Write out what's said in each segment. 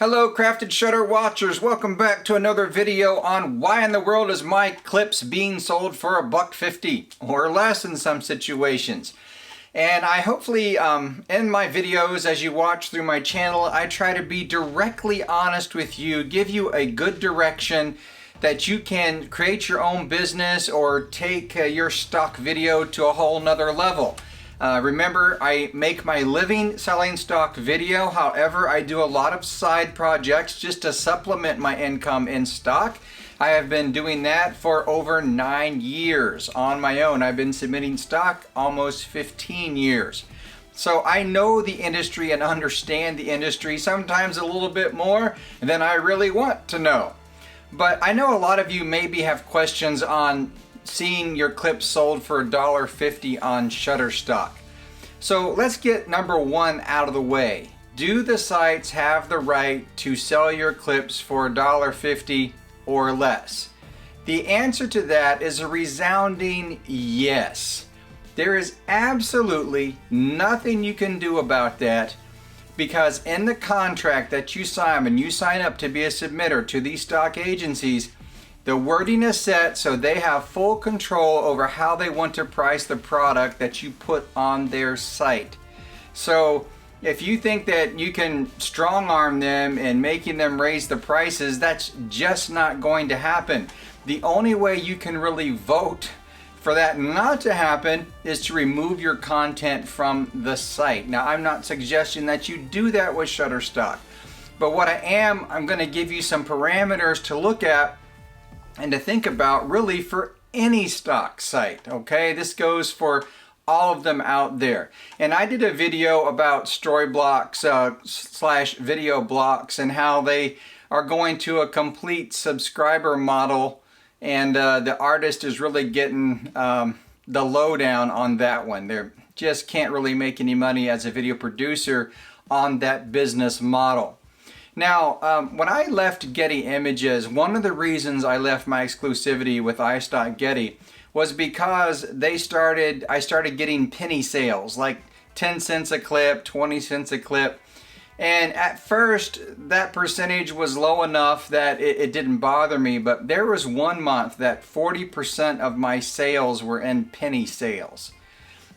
Hello Crafted Shutter watchers, welcome back to another video on why in the world is my clips being sold for $1.50 or less in some situations. And I hopefully in my videos as you watch through my channel, I try to be directly honest with you, give you a good direction that you can create your own business or take your stock video to a whole nother level. Remember, I make my living selling stock video. However, I do a lot of side projects just to supplement my income in stock. I have been doing that for over 9 years on my own. I've been submitting stock almost 15 years. So I know the industry and understand the industry sometimes a little bit more than I really want to know. But I know a lot of you maybe have questions on seeing your clips sold for $1.50 on Shutterstock. So let's get number one out of the way. Do the sites have the right to sell your clips for $1.50 or less? The answer to that is a resounding yes. There is absolutely nothing you can do about that, because in the contract that you sign when you sign up to be a submitter to these stock agencies, the wording is set so they have full control over how they want to price the product that you put on their site. So if you think that you can strong arm them in making them raise the prices, that's just not going to happen. The only way you can really vote for that not to happen is to remove your content from the site. Now, I'm not suggesting that you do that with Shutterstock, but what I'm going to give you some parameters to look at and to think about really for any stock site, okay? This goes for all of them out there. And I did a video about Storyblocks slash video blocks and how they are going to a complete subscriber model, and the artist is really getting the lowdown on that one. They just can't really make any money as a video producer on that business model. Now, when I left Getty Images, one of the reasons I left my exclusivity with iStock Getty was because I started getting penny sales, like 10 cents a clip, 20 cents a clip. And at first, that percentage was low enough that it didn't bother me, but there was one month that 40% of my sales were in penny sales.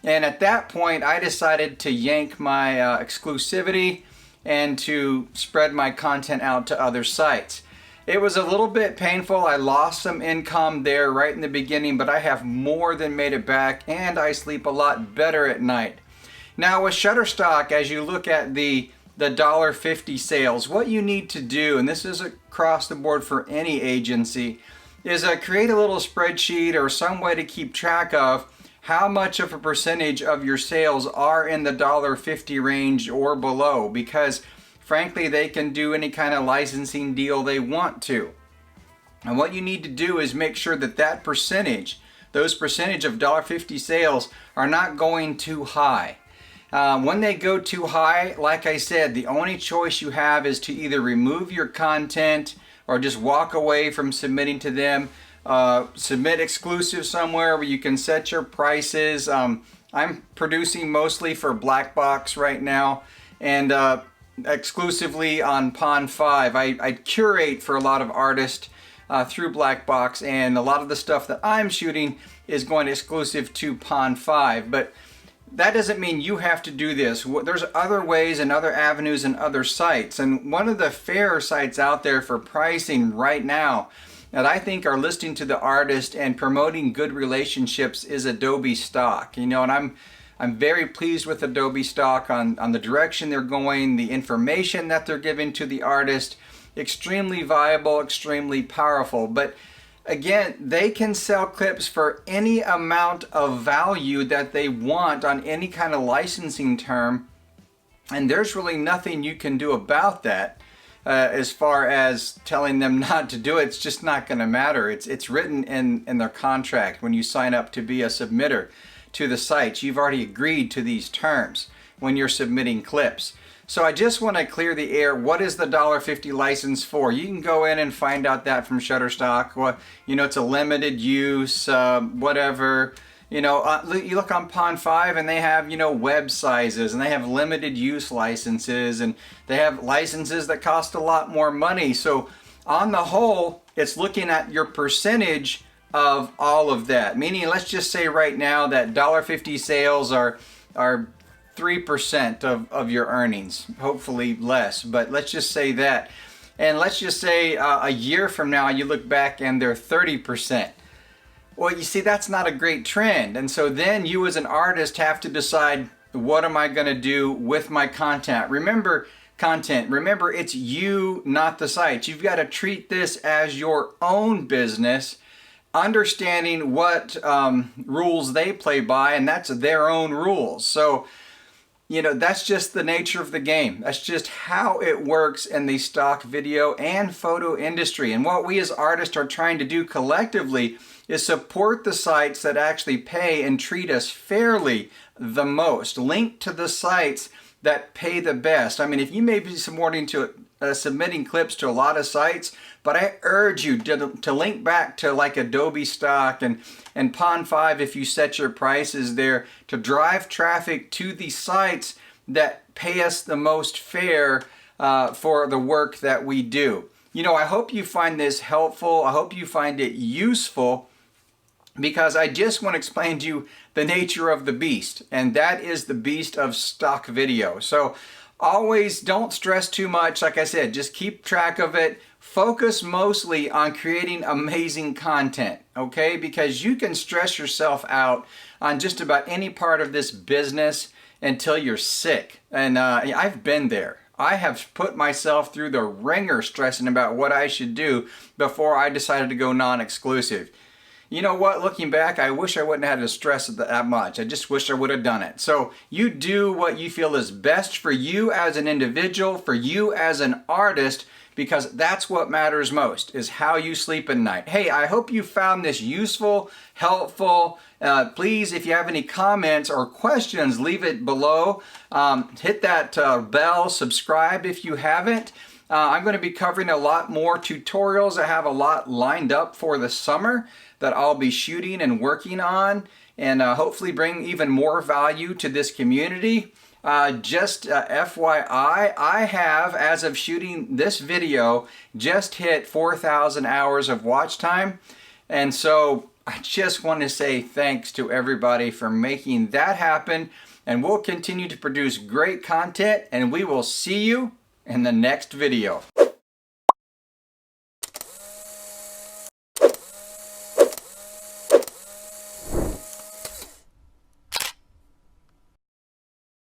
And at that point, I decided to yank my exclusivity and to spread my content out to other sites. It was a little bit painful. I lost some income there right in the beginning, but I have more than made it back, and I sleep a lot better at night. Now with Shutterstock, as you look at the $1.50 sales, what you need to do, and this is across the board for any agency, is create a little spreadsheet or some way to keep track of how much of a percentage of your sales are in the $1.50 range or below, because frankly they can do any kind of licensing deal they want to. And what you need to do is make sure that those percentage of $1.50 sales are not going too high. When they go too high, like I said, the only choice you have is to either remove your content or just walk away from submitting to them. Submit exclusive somewhere where you can set your prices. I'm producing mostly for Blackbox right now, and exclusively on Pond5. I curate for a lot of artists through Blackbox, and a lot of the stuff that I'm shooting is going exclusive to Pond5. But that doesn't mean you have to do this. There's other ways and other avenues and other sites, and one of the fairer sites out there for pricing right now that I think are listening to the artist and promoting good relationships is Adobe Stock. You know, and I'm very pleased with Adobe Stock on the direction they're going, the information that they're giving to the artist. Extremely viable, extremely powerful. But again, they can sell clips for any amount of value that they want on any kind of licensing term, and there's really nothing you can do about that. As far as telling them not to do it, it's just not going to matter. It's written in their contract when you sign up to be a submitter to the sites. You've already agreed to these terms when you're submitting clips. So I just want to clear the air. What is the $1.50 license for? You can go in and find out that from Shutterstock. Well, you know, it's a limited use, whatever. You know, you look on Pond5 and they have, you know, web sizes, and they have limited use licenses, and they have licenses that cost a lot more money. So on the whole, it's looking at your percentage of all of that. Meaning, let's just say right now that $1.50 sales are 3% of your earnings, hopefully less, but let's just say that. And let's just say a year from now you look back and they're 30%. Well, you see, that's not a great trend. And so then you as an artist have to decide, what am I going to do with my content? Remember, it's you, not the site. You've got to treat this as your own business, understanding what rules they play by, and that's their own rules. So, you know, that's just the nature of the game. That's just how it works in the stock video and photo industry. And what we as artists are trying to do collectively is support the sites that actually pay and treat us fairly the most. Link to the sites that pay the best. I mean, if you may be submitting clips to a lot of sites, but I urge you to link back to like Adobe Stock and Pond5 if you set your prices there, to drive traffic to the sites that pay us the most fair for the work that we do. You know, I hope you find this helpful. I hope you find it useful, because I just want to explain to you the nature of the beast, and that is the beast of stock video. So always don't stress too much. Like I said, just keep track of it. Focus mostly on creating amazing content, okay? Because you can stress yourself out on just about any part of this business until you're sick. And I've been there. I have put myself through the ringer stressing about what I should do before I decided to go non-exclusive. You know what, looking back, I wish I wouldn't have had to stress it that much. I just wish I would have done it. So you do what you feel is best for you as an individual, for you as an artist, because that's what matters most, is how you sleep at night. Hey, I hope you found this useful, helpful. Please, if you have any comments or questions, leave it below. Hit that bell, subscribe if you haven't. I'm going to be covering a lot more tutorials. I have a lot lined up for the summer that I'll be shooting and working on, and hopefully bring even more value to this community. Just FYI, I have, as of shooting this video, just hit 4,000 hours of watch time. And so I just want to say thanks to everybody for making that happen. And we'll continue to produce great content, and we will see you in the next video.